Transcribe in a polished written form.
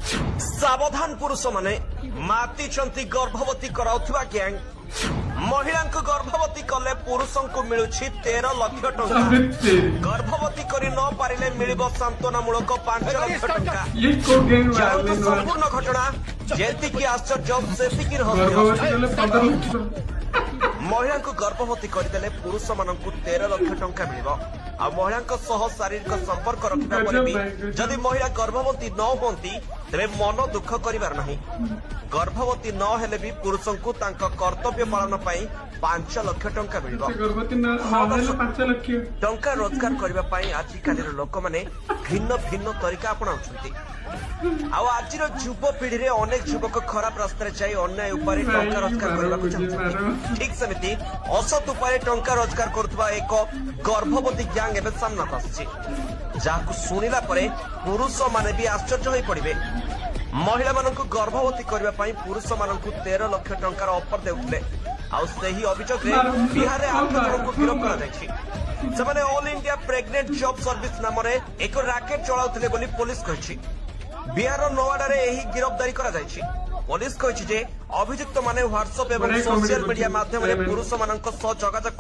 सावधान पुरुष माने मातिचंती गर्भवती कराउथुवा गैंग महिला गर्भवती कले पुरुष को मिलू 13 लाख टंका गर्भवती करी न पारिले मिलिबो सांत्वनामूलक 5 लाख टंका संपूर्ण घटना जेतिकी आश्चर्य सेतिकी रहस्य महिला गर्भवती करदेले पुरुष मान 13 लाख टंका मिलिबो आ महिला सह शारीरिक संपर्क रखा पर भी जदि महिला गर्भवती न होती तेरे मन दुख करिवार नहीं गर्भवती न हेले भी पुरुष को कर्तव्य पालन 5 लाख टंका मिलिबो टंका रोजगार करने आजिकल लोक मैंने भिन्न भिन्न तरीका अपनाउछंती आज युवपीढ़ी रे अनेक युवक खराब रास्ता जाई अन्याय उपारे टंका रोजगार करने चाहते ठीक सेमती असत उपाय टंका रोजगार करुवा एक गर्भवती गैंग एवं सामना आसी जहां शुणिला पुरुष माने भी आश्चर्य हो पड़े महिला मानक गर्भवती करने पुरुष मानक 13 लाख टंकार ऑफर देउथिले आ सेही अभियोग रे बिहार रे 8 जन को गिरफ्त करा जायछि सेमाने all India pregnant job service नाम रे एक रैकेट चलाउथिले बोली पुलिस कहिछि बिहार नोवाडा रे एही गिरफ्तारी करा जायछि पुलिस कहिछि जे अभियुक्त माने व्हाट्सएप एवं सोशल मीडिया माध्यम रे पुरुष मानक सह जोगाजोग